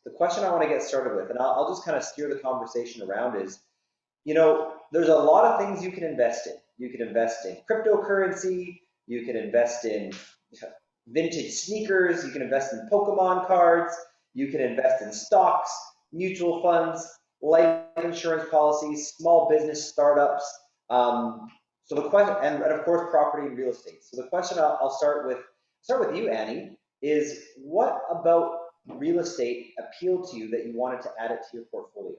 the question I want to get started with, and I'll just kind of steer the conversation around is, there's a lot of things you can invest in. You can invest in cryptocurrency, you can invest in vintage sneakers, you can invest in Pokemon cards, you can invest in stocks, mutual funds, life insurance policies, small business startups. So the question, and of course, property and real estate. So the question I'll start with you, Annie, is what about real estate appealed to you that you wanted to add it to your portfolio?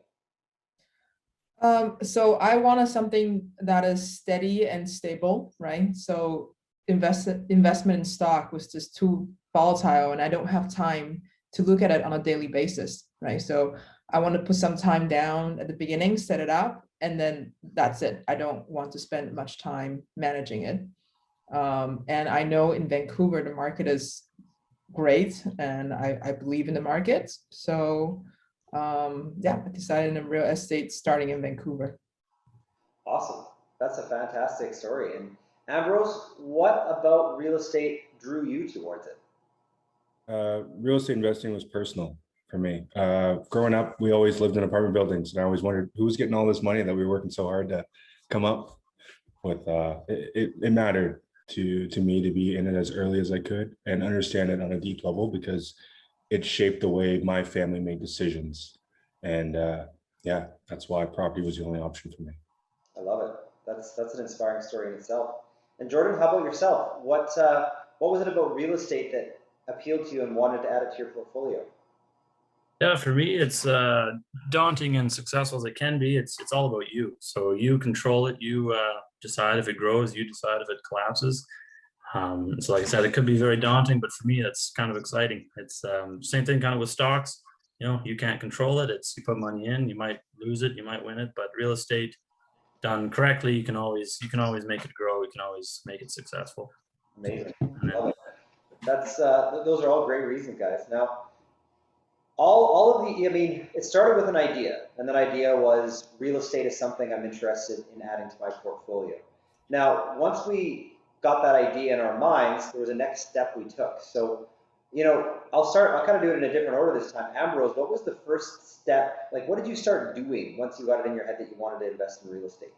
So I wanted something that is steady and stable, right? So investment in stock was just too volatile, and I don't have time to look at it on a daily basis, right? So I want to put some time down at the beginning, set it up, and then that's it. I don't want to spend much time managing it. And I know in Vancouver, the market is great, and I believe in the market. So yeah, I decided in real estate starting in Vancouver. Awesome. That's a fantastic story. And Ambrose, what about real estate drew you towards it? Real estate investing was personal for me. Growing up, we always lived in apartment buildings, and I always wondered who was getting all this money that we were working so hard to come up with. It mattered to me to be in it as early as I could and understand it on a deep level, because it shaped the way my family made decisions. And yeah, that's why property was the only option for me. I love it. That's an inspiring story in itself. And Jordan, how about yourself? What was it about real estate that appealed to you and wanted to add it to your portfolio? Yeah, for me, it's daunting and successful as it can be. It's all about you. So you control it. You decide if it grows. You decide if it collapses. So like I said, it could be very daunting, but for me, it's kind of exciting. It's same thing kind of with stocks. You can't control it. It's you put money in, you might lose it, you might win it. But real estate, done correctly, you can always make it grow. You can always make it successful. Amazing. Love it. Those are all great reasons, guys. Now, all of it started with an idea, and that idea was real estate is something I'm interested in adding to my portfolio. Now, once we got that idea in our minds, there was a next step we took. So, I'll kind of do it in a different order this time. Ambrose, what was the first step? Like, what did you start doing once you got it in your head that you wanted to invest in real estate?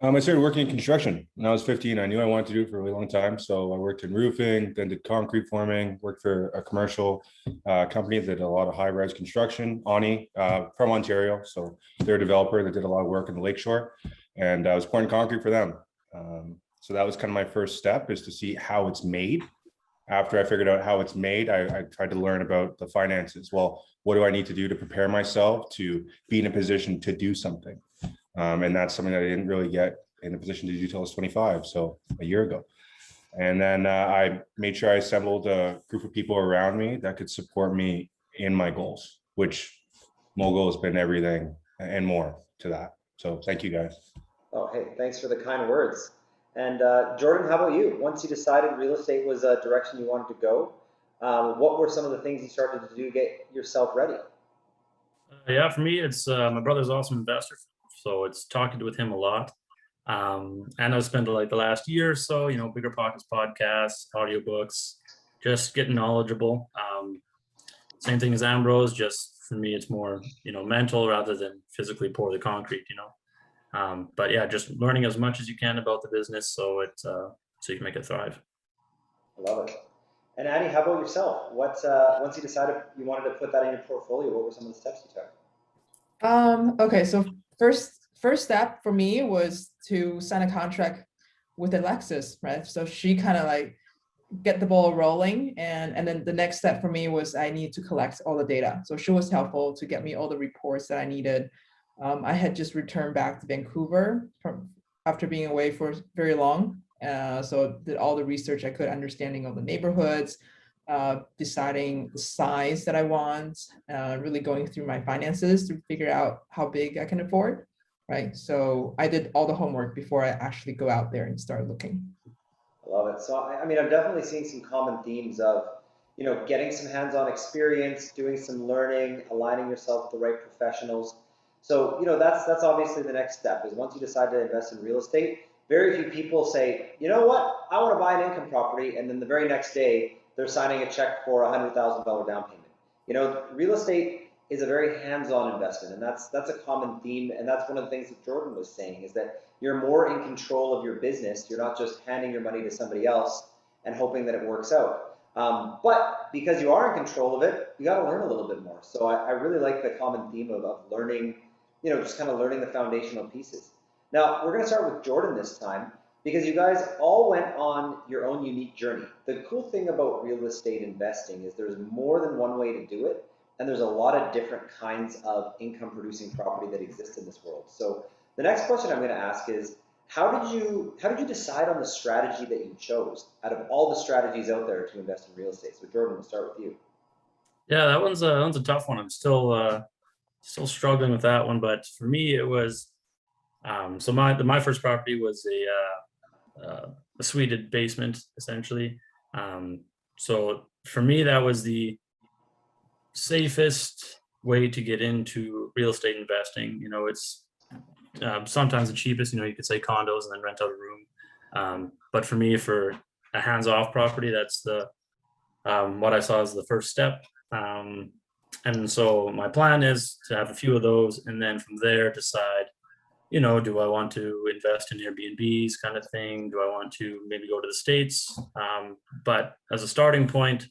I started working in construction when I was 15. I knew I wanted to do it for a really long time. So I worked in roofing, then did concrete forming, worked for a commercial company that did a lot of high-rise construction, Ani, from Ontario. So they're a developer that did a lot of work in the lakeshore, and I was pouring concrete for them. So that was kind of my first step, is to see how it's made. After I figured out how it's made, I tried to learn about the finances. Well, what do I need to do to prepare myself to be in a position to do something? And that's something that I didn't really get in a position to do till I was 25, so a year ago. And then I made sure I assembled a group of people around me that could support me in my goals, which Mogul has been everything and more to that. So thank you, guys. Oh, hey, thanks for the kind words. And Jordan, how about you? Once you decided real estate was a direction you wanted to go, what were some of the things you started to do to get yourself ready? Yeah, for me, it's my brother's also an investor, so it's talking with him a lot. And I've spent like the last year or so, Bigger Pockets podcasts, audiobooks, just getting knowledgeable. Same thing as Ambrose, just for me, it's more, mental rather than physically pour the concrete, But yeah, just learning as much as you can about the business so you can make it thrive. I love it. And Annie, how about yourself? Once you decided you wanted to put that in your portfolio, what were some of the steps you took? Okay, so first step for me was to sign a contract with Alexis, right? So she kind of like get the ball rolling, and then the next step for me was I need to collect all the data. So she was helpful to get me all the reports that I needed. I had just returned back to Vancouver after being away for very long. So did all the research I could, understanding of the neighborhoods, deciding the size that I want, really going through my finances to figure out how big I can afford, right? So I did all the homework before I actually go out there and start looking. I love it. So, I'm definitely seeing some common themes of, getting some hands-on experience, doing some learning, aligning yourself with the right professionals. So, that's obviously the next step, is once you decide to invest in real estate, very few people say, you know what, I want to buy an income property, and then the very next day they're signing a check for $100,000 down payment. Real estate is a very hands-on investment. And that's a common theme. And that's one of the things that Jordan was saying, is that you're more in control of your business. You're not just handing your money to somebody else and hoping that it works out. But because you are in control of it, you got to learn a little bit more. So I really like the common theme of learning, just kind of learning the foundational pieces. Now, we're going to start with Jordan this time, because you guys all went on your own unique journey. The cool thing about real estate investing is there's more than one way to do it, and there's a lot of different kinds of income producing property that exist in this world. So the next question I'm going to ask is, how did you decide on the strategy that you chose out of all the strategies out there to invest in real estate? So Jordan, we'll start with you. Yeah, that one's a tough one. I'm still struggling with that one, but for me it was so my first property was a suited basement essentially. So for me that was the safest way to get into real estate investing. It's sometimes the cheapest. You could say condos and then rent out a room. But for me, for a hands-off property, that's the what I saw as the first step. And so my plan is to have a few of those, and then from there decide, do I want to invest in Airbnbs kind of thing? Do I want to maybe go to the States? But as a starting point,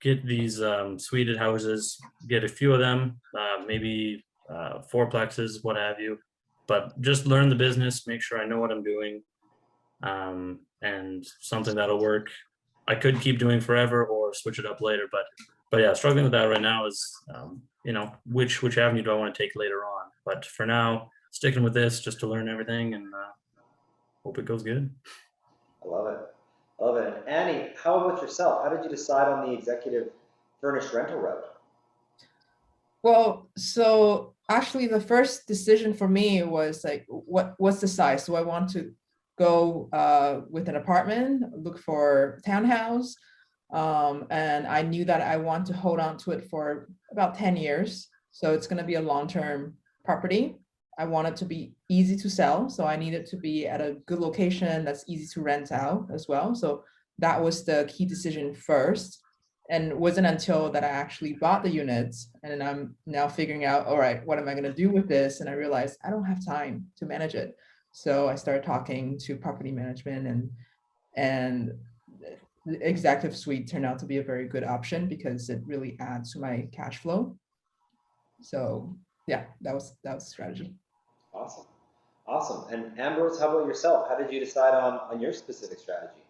get these suited houses, get a few of them, maybe fourplexes, what have you. But just learn the business, make sure I know what I'm doing, and something that'll work. I could keep doing forever or switch it up later, but yeah, struggling with that right now is, which avenue do I want to take later on? But for now, sticking with this just to learn everything, and hope it goes good. I love it. I love it. And Annie, how about yourself? How did you decide on the executive furnished rental route? Well, so actually the first decision for me was like, what's the size? Do I want to go with an apartment, look for townhouse? And I knew that I want to hold on to it for about 10 years. So it's going to be a long-term property. I want it to be easy to sell. So I need it to be at a good location that's easy to rent out as well. So that was the key decision first. And it wasn't until that I actually bought the units, and then I'm now figuring out, all right, what am I going to do with this? And I realized I don't have time to manage it. So I started talking to property management, and the executive suite turned out to be a very good option because it really adds to my cash flow. So yeah, that was the strategy. Awesome. Awesome. And Ambrose, how about yourself? How did you decide on your specific strategy?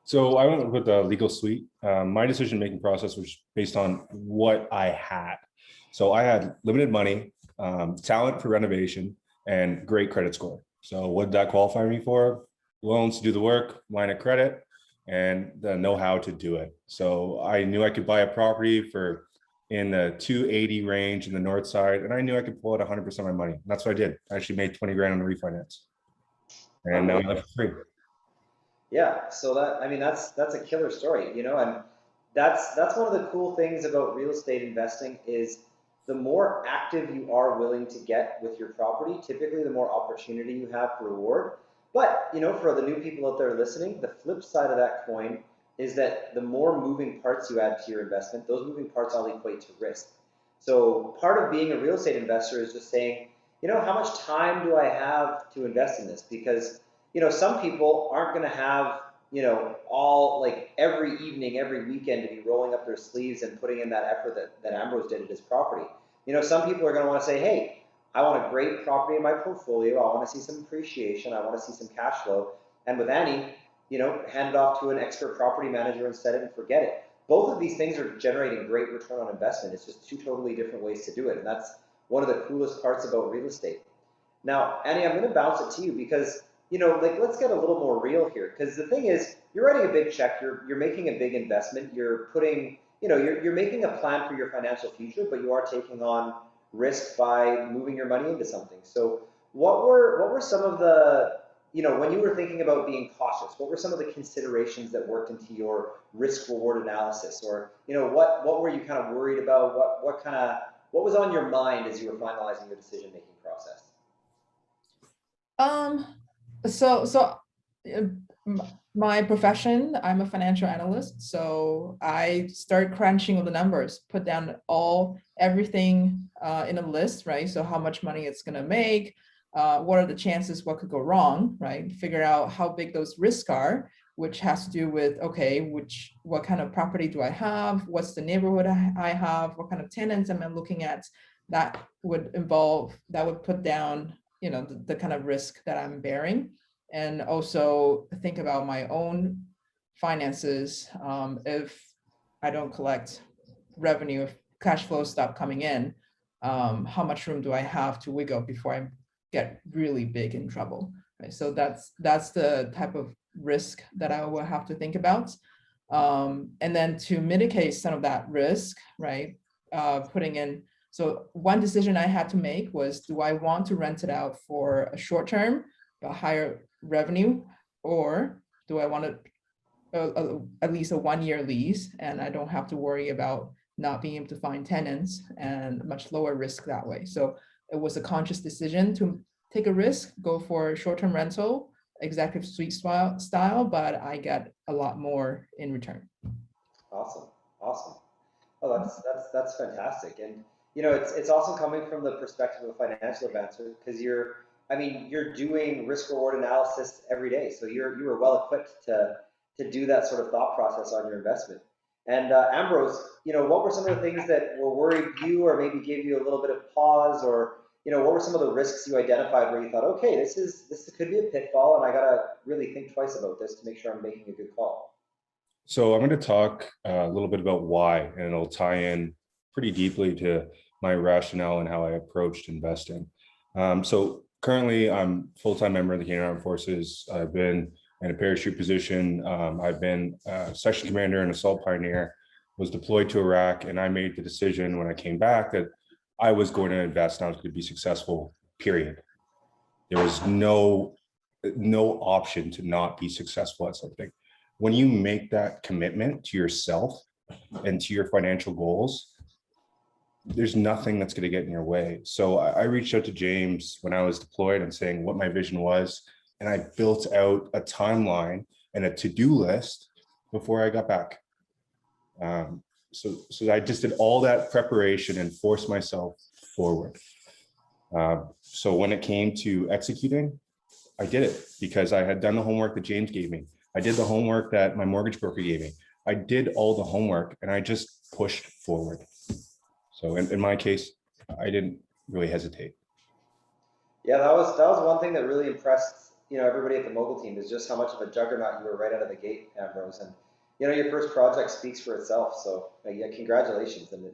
So I went with the legal suite. My decision-making process was based on what I had. So I had limited money, talent for renovation, and great credit score. So what did that qualify me for? Loans to do the work, line of credit, and the know-how to do it. So I knew I could buy a property for in the 280 range in the north side, and I knew I could pull out 100% of my money. And that's what I did. I actually made 20 grand on the refinance, and now I live for free. Yeah, so that's a killer story, and that's one of the cool things about real estate investing is the more active you are willing to get with your property, typically the more opportunity you have for reward. But, for the new people out there listening, the flip side of that coin is that the more moving parts you add to your investment, those moving parts all equate to risk. So part of being a real estate investor is just saying, how much time do I have to invest in this? Because some people aren't going to have, all like every evening, every weekend to be rolling up their sleeves and putting in that effort that Ambrose did at his property. Some people are going to want to say, hey, I want a great property in my portfolio. I want to see some appreciation. I want to see some cash flow. And with Annie, hand it off to an expert property manager and set it and forget it. Both of these things are generating great return on investment. It's just two totally different ways to do it. And that's one of the coolest parts about real estate. Now, Annie, I'm going to bounce it to you because let's get a little more real here. Because the thing is, you're writing a big check, you're making a big investment, you're putting, you're making a plan for your financial future, but you are taking on risk by moving your money into something. So what were some of the, when you were thinking about being cautious, what were some of the considerations that worked into your risk reward analysis? Or, what were you kind of worried about? What was on your mind as you were finalizing your decision-making process? So My profession, I'm a financial analyst, so I start crunching all the numbers, put down everything in a list, right? So how much money it's gonna make, what are the chances, what could go wrong, right? Figure out how big those risks are, which has to do with, okay, what kind of property do I have? What's the neighborhood I have? What kind of tenants am I looking at? That would put down, the kind of risk that I'm bearing. And also think about my own finances. If I don't collect revenue, if cash flows stop coming in, how much room do I have to wiggle before I get really big in trouble? Right? So that's the type of risk that I will have to think about. And then to mitigate some of that risk, right? So one decision I had to make was, do I want to rent it out for a short term, but higher revenue, or do I want at least a 1-year lease and I don't have to worry about not being able to find tenants and much lower risk that way. So it was a conscious decision to take a risk, go for short-term rental, executive suite style, but I get a lot more in return. Awesome. Oh, that's fantastic. And it's also coming from the perspective of a financial advisor, because you're doing risk reward analysis every day. So you were well equipped to do that sort of thought process on your investment. And Ambrose, what were some of the things that were worried you, or maybe gave you a little bit of pause, or what were some of the risks you identified where you thought, okay, this could be a pitfall, and I gotta really think twice about this to make sure I'm making a good call? So I'm going to talk a little bit about why, and it'll tie in pretty deeply to my rationale and how I approached investing. So currently I'm a full-time member of the Canadian Armed Forces. I've been in a parachute position. I've been a section commander and assault pioneer, was deployed to Iraq, and I made the decision when I came back that I was going to invest and I was going to be successful, period. There was no option to not be successful at something. When you make that commitment to yourself and to your financial goals, there's nothing that's going to get in your way. So I reached out to James when I was deployed and saying what my vision was, and I built out a timeline and a to-do list before I got back. So I just did all that preparation and forced myself forward. So when it came to executing, I did it because I had done the homework that James gave me. I did the homework that my mortgage broker gave me. I did all the homework and I just pushed forward. So in my case, I didn't really hesitate. Yeah, that was one thing that really impressed everybody at the Mogul team, is just how much of a juggernaut you were right out of the gate, Ambrose. And your first project speaks for itself. So yeah, congratulations. And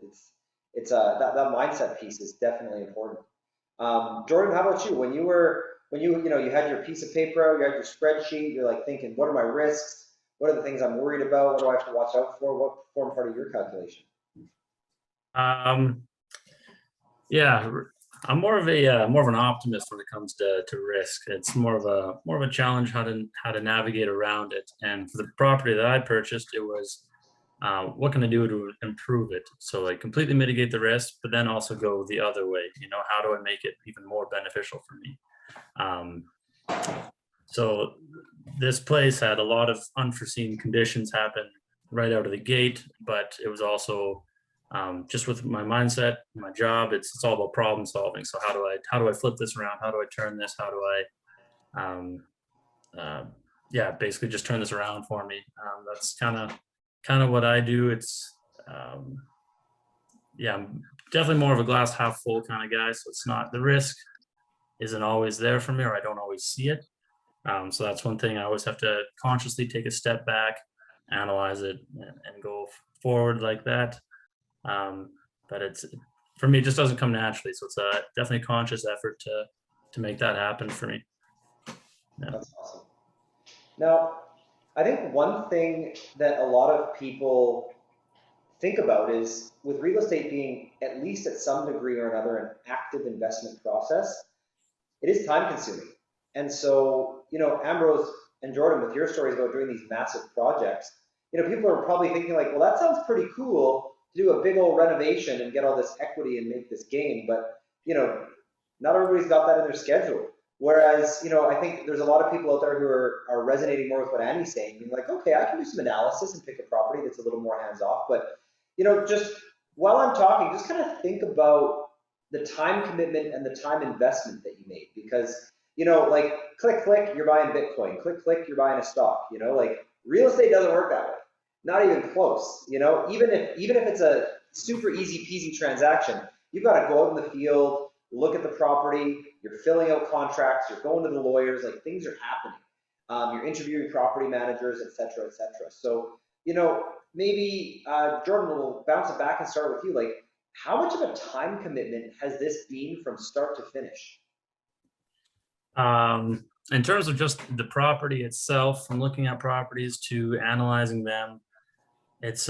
it's that mindset piece is definitely important. Jordan, how about you? When you had your piece of paper, you had your spreadsheet, you're like thinking, what are my risks? What are the things I'm worried about? What do I have to watch out for? What formed part of your calculation? Yeah, I'm more of an optimist when it comes to risk. It's more of a challenge how to navigate around it. And for the property that I purchased, it was what can I do to improve it? So like completely mitigate the risk, but then also go the other way. How do I make it even more beneficial for me? So this place had a lot of unforeseen conditions happen right out of the gate, but it was also just with my mindset, my job, it's all about problem solving. So how do I flip this around? How do I turn this? How do I, basically just turn this around for me? That's kind of what I do. It's, I'm definitely more of a glass half full kind of guy. So it's not, the risk isn't always there for me, or I don't always see it. So that's one thing I always have to consciously take a step back, analyze it, and go forward like that. But it's, for me, it just doesn't come naturally. So it's a definitely conscious effort to make that happen for me. Yeah. That's awesome. Now, I think one thing that a lot of people think about is, with real estate being at least at some degree or another an active investment process, it is time consuming. And so, Ambrose and Jordan, with your stories about doing these massive projects, people are probably thinking like, well, that sounds pretty cool to do a big old renovation and get all this equity and make this gain, but not everybody's got that in their schedule. Whereas, you know, I think there's a lot of people out there who are resonating more with what Annie's saying, being like, okay, I can do some analysis and pick a property that's a little more hands off. But, you know, just while I'm talking, just kind of think about the time commitment and the time investment that you made. Because, you know, like click, click, you're buying Bitcoin. Click, click, you're buying a stock. You know, like real estate doesn't work that way. Not even close. You know, even if it's a super easy peasy transaction, you've got to go out in the field, look at the property, you're filling out contracts, you're going to the lawyers, like things are happening. You're interviewing property managers, et cetera, et cetera. So, you know, maybe Jordan, will bounce it back and start with you. Like, how much of a time commitment has this been from start to finish? In terms of just the property itself, from looking at properties to analyzing them, it's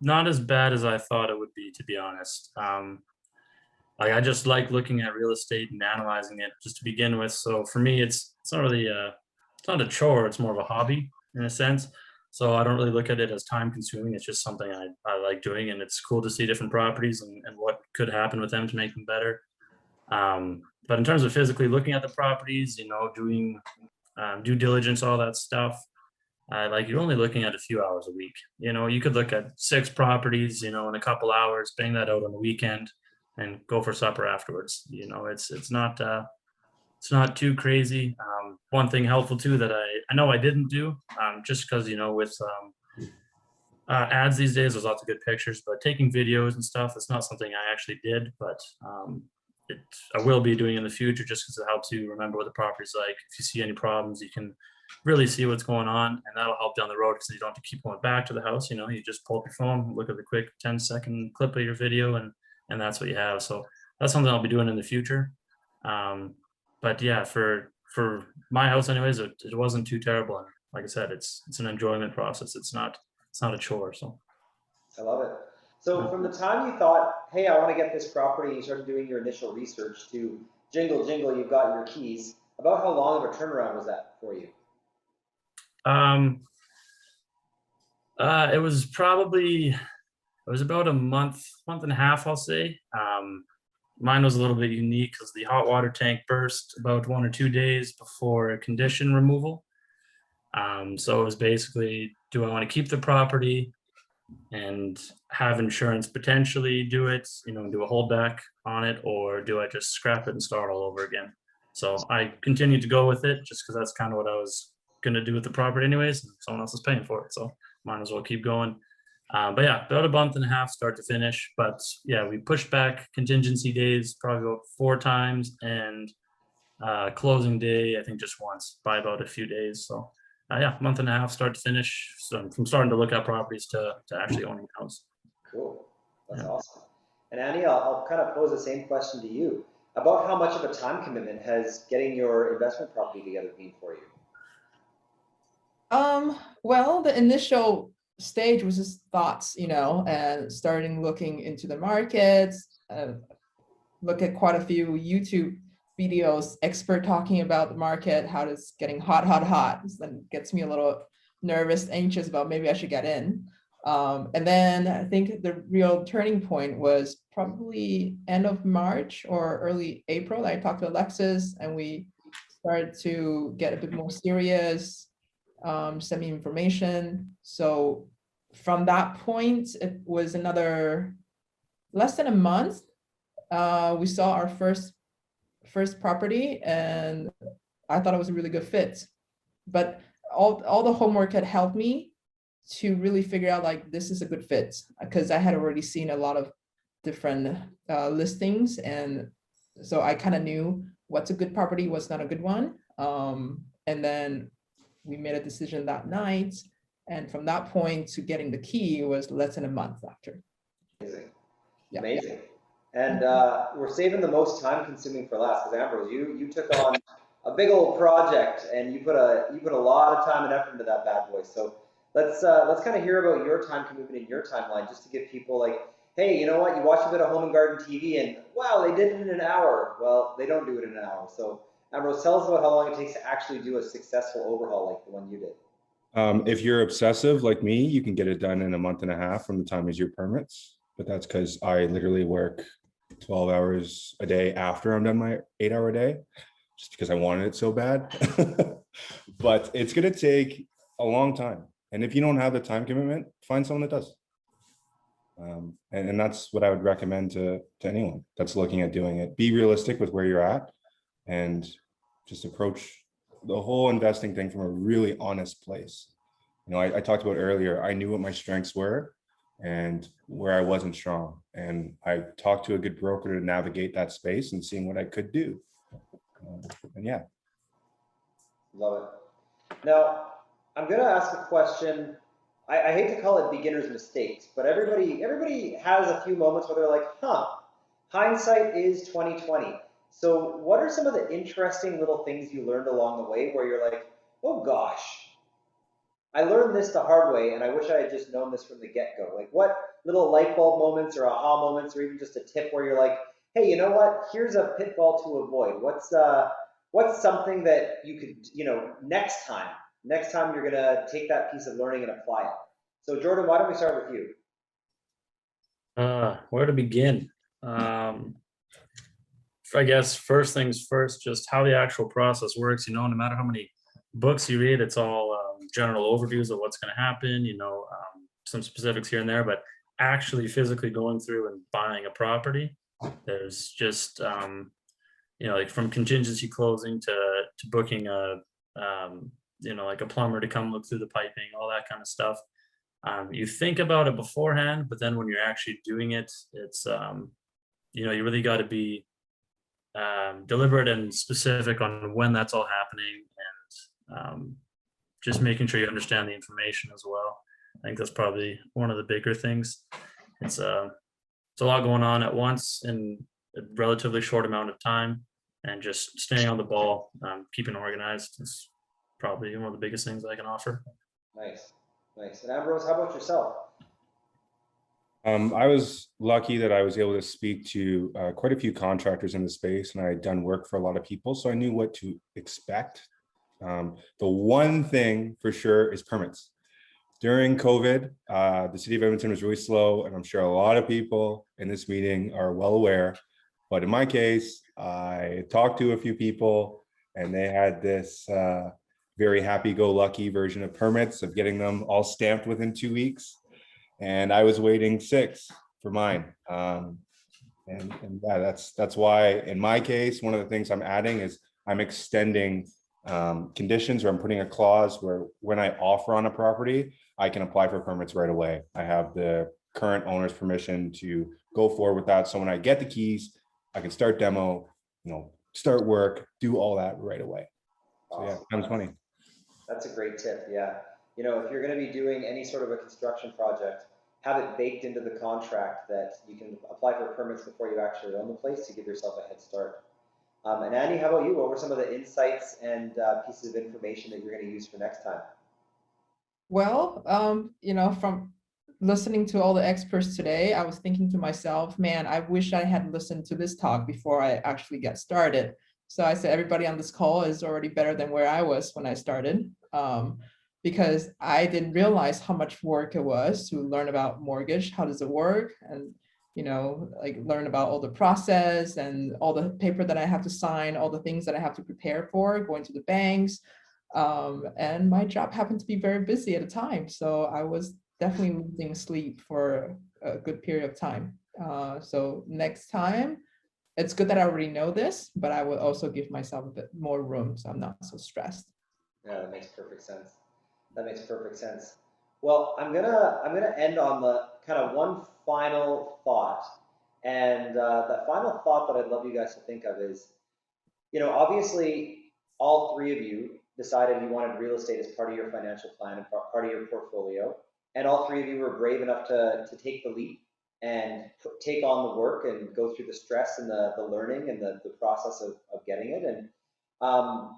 not as bad as I thought it would be, to be honest. Like I just like looking at real estate and analyzing it just to begin with. So for me, it's not really it's not a chore. It's more of a hobby in a sense. So I don't really look at it as time consuming. It's just something I like doing, and it's cool to see different properties and what could happen with them to make them better. But in terms of physically looking at the properties, you know, doing due diligence, all that stuff, like you're only looking at a few hours a week. You know, you could look at 6 properties, you know, in a couple hours, bang that out on the weekend, and go for supper afterwards. You know, it's not too crazy. One thing helpful too that I know I didn't do, just because, you know, with ads these days, there's lots of good pictures, but taking videos and stuff, it's not something I actually did, but I will be doing in the future, just because it helps you remember what the property's like. If you see any problems, you can really see what's going on, and that'll help down the road, because you don't have to keep going back to the house. You know, you just pull up your phone, look at the quick 10-second clip of your video, and that's what you have. So that's something I'll be doing in the future. But yeah, for my house anyways, it wasn't too terrible. And like I said, it's an enjoyment process. It's not a chore. So I love it. So from the time you thought, hey, I want to get this property, you started doing your initial research, to jingle, jingle, you've got your keys, about how long of a turnaround was that for you? It was about a month and a half, I'll say. Mine was a little bit unique because the hot water tank burst about 1 or 2 days before a condition removal. So it was basically, do I want to keep the property and have insurance potentially do it, you know, do a holdback on it, or do I just scrap it and start all over again? So I continued to go with it just because that's kind of what I was going to do with the property anyways, and someone else is paying for it, so might as well keep going. But yeah, about a month and a half start to finish. But yeah, we pushed back contingency days probably about 4 times, and closing day I think just once, by about a few days. So yeah, month and a half start to finish. So from starting to look at properties to actually owning a house. Cool, that's awesome. And Annie, I'll kind of pose the same question to you. About how much of a time commitment has getting your investment property together been for you? Well, the initial stage was just thoughts, you know, and starting looking into the markets, look at quite a few YouTube videos, expert talking about the market, how it's getting hot. Then gets me a little nervous, anxious about maybe I should get in. And then I think the real turning point was probably end of March or early April. I talked to Alexis and we started to get a bit more serious, send me information. So from that point, it was another less than a month. We saw our first property, and I thought it was a really good fit. But all the homework had helped me to really figure out like this is a good fit, because I had already seen a lot of different listings, and so I kind of knew what's a good property, what's not a good one. And then we made a decision that night, and from that point to getting the key was less than a month after. Amazing. Yeah. Amazing. And we're saving the most time consuming for last, because Ambrose, you took on a big old project, and you put a lot of time and effort into that bad boy. So let's kind of hear about your time commitment in your timeline, just to give people like, hey, you know what, you watch a bit of Home and Garden TV and wow, they did it in an hour. Well, they don't do it in an hour. So Ambrose, tell us about how long it takes to actually do a successful overhaul like the one you did. If you're obsessive like me, you can get it done in a month and a half from the time you do your permits. But that's because I literally work 12 hours a day after I'm done my 8-hour day, just because I wanted it so bad. But it's going to take a long time. And if you don't have the time commitment, find someone that does. And that's what I would recommend to anyone that's looking at doing it. Be realistic with where you're at and just approach the whole investing thing from a really honest place. You know, I talked about earlier, I knew what my strengths were and where I wasn't strong. And I talked to a good broker to navigate that space and seeing what I could do. And yeah. Love it. Now, I'm going to ask a question. I hate to call it beginner's mistakes, but everybody has a few moments where they're like, hindsight is 2020. So what are some of the interesting little things you learned along the way where you're like, oh gosh, I learned this the hard way and I wish I had just known this from the get-go? Like what little light bulb moments or aha moments or even just a tip where you're like, hey, you know what? Here's a pitfall to avoid. What's something that you could, next time you're going to take that piece of learning and apply it? So Jordan, why don't we start with you? Where to begin? I guess first things first, just how the actual process works. No matter how many books you read, it's all general overviews of what's going to happen, some specifics here and there, but actually physically going through and buying a property, there's just, like from contingency closing to booking like a plumber to come look through the piping, all that kind of stuff. You think about it beforehand, but then when you're actually doing it, it's, you really got to be deliberate and specific on when that's all happening, and just making sure you understand the information as well. I think that's probably one of the bigger things. It's a lot going on at once in a relatively short amount of time, and just staying on the ball, keeping organized is probably one of the biggest things I can offer. Nice. And Ambrose, how about yourself? I was lucky that I was able to speak to quite a few contractors in the space, and I had done work for a lot of people, so I knew what to expect. The one thing for sure is permits. During COVID, the city of Edmonton was really slow, and I'm sure a lot of people in this meeting are well aware. But in my case, I talked to a few people, and they had this very happy-go-lucky version of permits of getting them all stamped within 2 weeks. And I was waiting 6 for mine. And yeah, that's why in my case, one of the things I'm adding is I'm extending conditions, or I'm putting a clause where when I offer on a property, I can apply for permits right away. I have the current owner's permission to go forward with that. So when I get the keys, I can start demo, start work, do all that right away. So yeah, time's money. That's a great tip. Yeah. If you're going to be doing any sort of a construction project, have it baked into the contract that you can apply for permits before you actually own the place to give yourself a head start. And Annie, how about you? What were some of the insights and pieces of information that you're going to use for next time? Well, from listening to all the experts today, I was thinking to myself, man, I wish I had listened to this talk before I actually get started. So I said, everybody on this call is already better than where I was when I started, because I didn't realize how much work it was to learn about mortgage. How does it work? And, learn about all the process and all the paper that I have to sign, all the things that I have to prepare for, going to the banks. And my job happened to be very busy at the time. So I was definitely losing sleep for a good period of time. So next time, it's good that I already know this, but I will also give myself a bit more room so I'm not so stressed. Yeah, that makes perfect sense. Well, I'm gonna end on the kind of one final thought, and that final thought that I'd love you guys to think of is, obviously all 3 of you decided you wanted real estate as part of your financial plan and part of your portfolio, and all 3 of you were brave enough to take the leap and take on the work and go through the stress and the learning and the process of getting it. And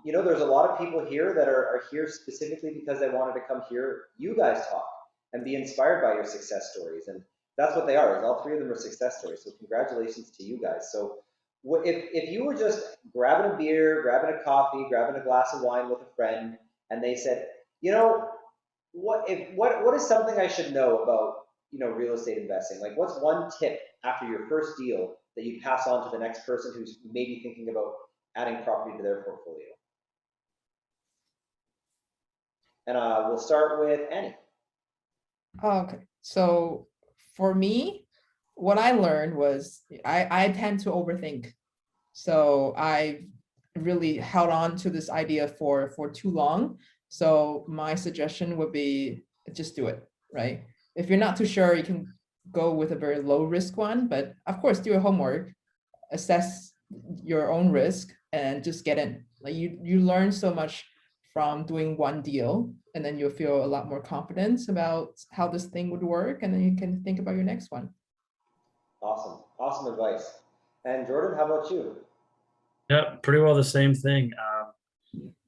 there's a lot of people here that are here specifically because they wanted to come hear you guys talk and be inspired by your success stories. And that's what they are, is all 3 of them are success stories. So congratulations to you guys. So if you were just grabbing a beer, grabbing a coffee, grabbing a glass of wine with a friend, and they said, what is something I should know about, real estate investing? Like, what's one tip after your first deal that you pass on to the next person who's maybe thinking about adding property to their portfolio? And we'll start with Annie. Okay, so for me, what I learned was I tend to overthink. So I really held on to this idea for too long. So my suggestion would be just do it, right? If you're not too sure, you can go with a very low risk one, but of course do your homework, assess your own risk, and just get in. Like you learn so much from doing one deal, and then you'll feel a lot more confidence about how this thing would work, and then you can think about your next one. Awesome. Awesome advice. And Jordan, how about you? Yeah, pretty well the same thing.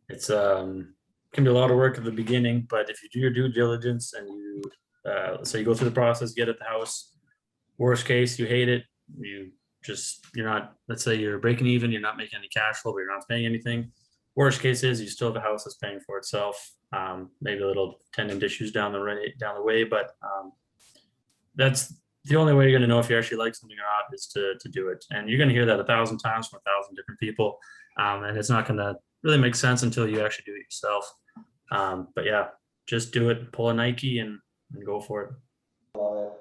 It's can be a lot of work at the beginning, but if you do your due diligence and you so you go through the process, get at the house. Worst case, you hate it. You're not. Let's say you're breaking even. You're not making any cash flow, but you're not paying anything. Worst case is you still have a house that's paying for itself. Maybe a little tenant issues down the way, but that's the only way you're going to know if you actually like something or not is to do it. And you're going to hear that 1,000 times from 1,000 different people, and it's not going to really make sense until you actually do it yourself. But yeah, just do it. Pull a Nike and go for it. I love it.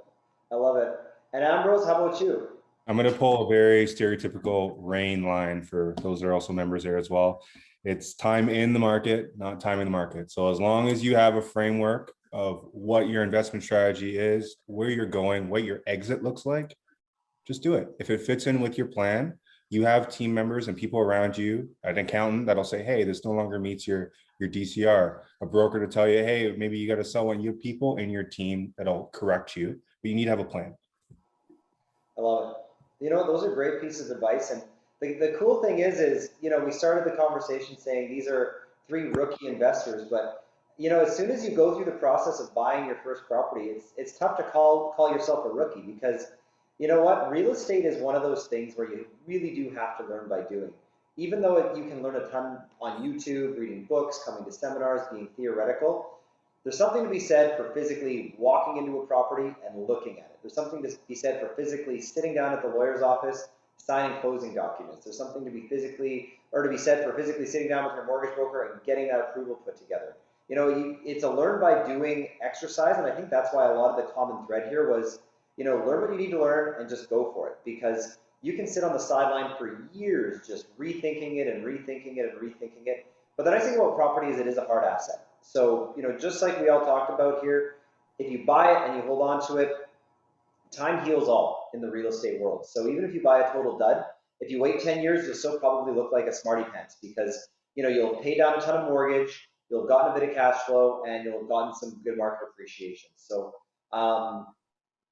I love it. And Ambrose, how about you? I'm going to pull a very stereotypical RAIN line for those that are also members there as well. It's time in the market, not time in the market. So as long as you have a framework of what your investment strategy is, where you're going, what your exit looks like, just do it. If it fits in with your plan, you have team members and people around you, an accountant that'll say, hey, this no longer meets your DCR, a broker to tell you, hey, maybe you got to sell one. You have people in your team that'll correct you, but you need to have a plan. I love it. You know, those are great pieces of advice. And the cool thing is, you know, we started the conversation saying these are 3 rookie investors, but you know, as soon as you go through the process of buying your first property, it's tough to call yourself a rookie, because you know what? Real estate is one of those things where you really do have to learn by doing. Even though you can learn a ton on YouTube, reading books, coming to seminars, being theoretical, there's something to be said for physically walking into a property and looking at it. There's something to be said for physically sitting down at the lawyer's office, signing closing documents. There's something to be said for physically sitting down with your mortgage broker and getting that approval put together. You know, it's a learn by doing exercise, and I think that's why a lot of the common thread here was, you know, learn what you need to learn and just go for it, because you can sit on the sideline for years just rethinking it and rethinking it and rethinking it. But the nice thing about property is it is a hard asset. So, you know, just like we all talked about here, if you buy it and you hold on to it, time heals all in the real estate world. So even if you buy a total dud, if you wait 10 years, you'll still probably look like a smarty pants, because, you know, you'll pay down a ton of mortgage, you'll have gotten a bit of cash flow, and you'll have gotten some good market appreciation. So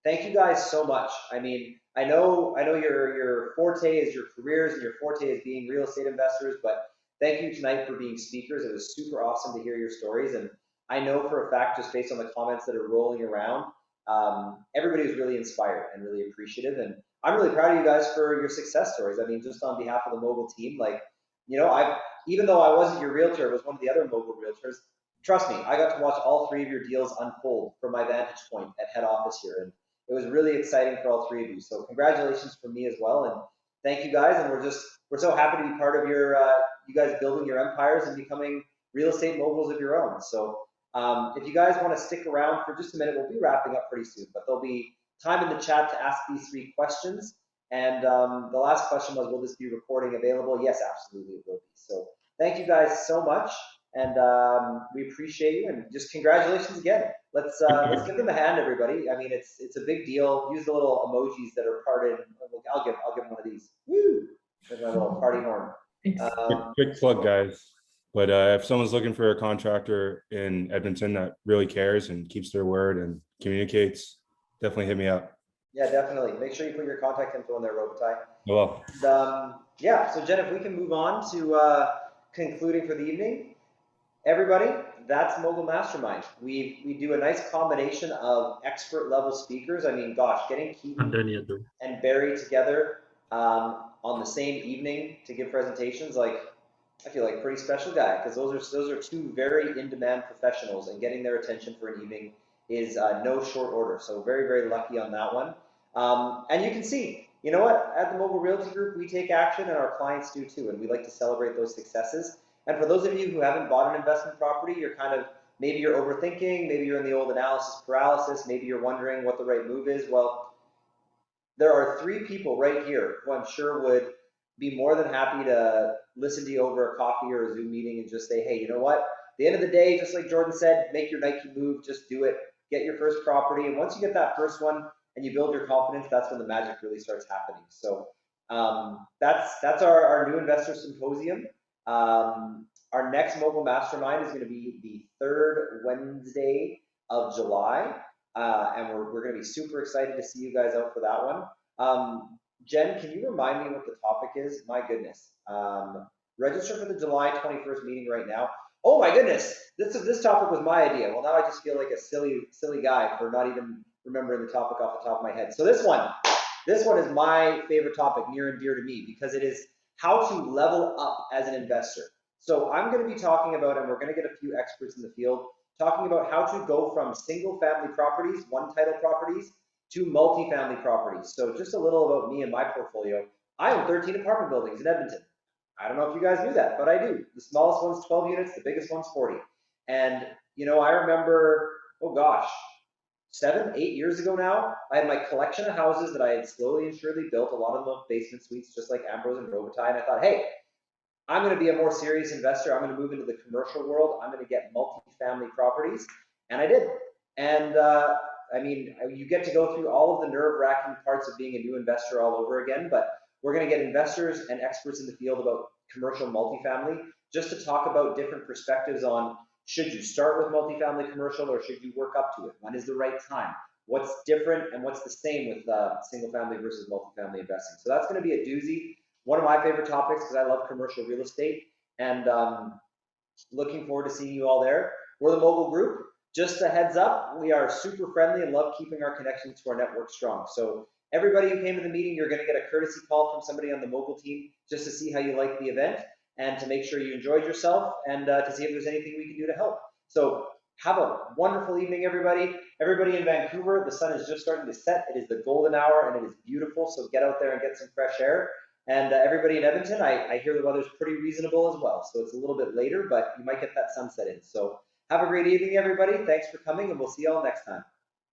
thank you guys so much. I mean, I know your forte is your careers and your forte is being real estate investors, but thank you tonight for being speakers. It was super awesome to hear your stories. And I know for a fact, just based on the comments that are rolling around, everybody was really inspired and really appreciative. And I'm really proud of you guys for your success stories. I mean, just on behalf of the Mogul team, like, you know, even though I wasn't your realtor, it was one of the other Mogul realtors. Trust me, I got to watch all 3 of your deals unfold from my vantage point at head office here. And it was really exciting for all 3 of you. So congratulations from me as well. And thank you guys. And we're so happy to be part of your, you guys building your empires and becoming real estate moguls of your own. So if you guys want to stick around for just a minute, we'll be wrapping up pretty soon, but there'll be time in the chat to ask these 3 questions. And the last question was, will this be recording available? Yes, absolutely it will be. So thank you guys so much. And we appreciate you, and just congratulations again. Let's give them a hand, everybody. I mean, it's a big deal. Use the little emojis that are parted. I'll give one of these. Woo! With my little party horn. Quick plug, guys. But if someone's looking for a contractor in Edmonton that really cares and keeps their word and communicates, definitely hit me up. Yeah, definitely. Make sure you put your contact info in there, Robitaille. Well, yeah. So Jen, if we can move on to concluding for the evening. Everybody, that's Mogul Mastermind. We do a nice combination of expert level speakers. I mean, gosh, getting Keaton and Barry together on the same evening to give presentations, like, I feel like pretty special guy, because those are 2 very in-demand professionals, and getting their attention for an evening is no short order. So very, very lucky on that one. And you can see, you know what? At the Mogul Realty Group, we take action and our clients do too, and we like to celebrate those successes. And for those of you who haven't bought an investment property, you're kind of, maybe you're overthinking, maybe you're in the old analysis paralysis, maybe you're wondering what the right move is. Well, there are 3 people right here who I'm sure would be more than happy to listen to you over a coffee or a Zoom meeting and just say, hey, you know what? At the end of the day, just like Jordan said, make your Nike move, just do it, get your first property. And once you get that first one and you build your confidence, that's when the magic really starts happening. So that's our new investor symposium. Our next Mogul Mastermind is going to be the 3rd Wednesday of July. And we're going to be super excited to see you guys out for that one. Jen, can you remind me what the topic is? My goodness. Register for the July 21st meeting right now. Oh my goodness, this topic was my idea. Well, now I just feel like a silly guy for not even remembering the topic off the top of my head. So this one is my favorite topic, near and dear to me, because it is how to level up as an investor. So I'm going to be talking about, and we're going to get a few experts in the field, talking about how to go from single family properties, one title properties, to multifamily properties. So just a little about me and my portfolio. I own 13 apartment buildings in Edmonton. I don't know if you guys knew that, but I do. The smallest one's 12 units, the biggest one's 40. And, you know, I remember, oh gosh, 7, 8 years ago now, I had my collection of houses that I had slowly and surely built, a lot of them basement suites, just like Ambrose and Robitaille. And I thought, hey, I'm going to be a more serious investor. I'm going to move into the commercial world. I'm going to get multifamily properties. And I did. And I mean, you get to go through all of the nerve-wracking parts of being a new investor all over again, but we're going to get investors and experts in the field about commercial multifamily, just to talk about different perspectives on, should you start with multifamily commercial or should you work up to it? When is the right time? What's different and what's the same with single family versus multifamily investing? So that's going to be a doozy. One of my favorite topics, because I love commercial real estate, and looking forward to seeing you all there. We're the Mogul Group. Just a heads up, we are super friendly and love keeping our connections to our network strong. So everybody who came to the meeting, you're going to get a courtesy call from somebody on the Mogul team just to see how you like the event and to make sure you enjoyed yourself and to see if there's anything we can do to help. So have a wonderful evening, everybody. Everybody in Vancouver, the sun is just starting to set. It is the golden hour and it is beautiful. So get out there and get some fresh air. And everybody in Edmonton, I hear the weather's pretty reasonable as well. So it's a little bit later, but you might get that sunset in. So have a great evening, everybody. Thanks for coming, and we'll see you all next time.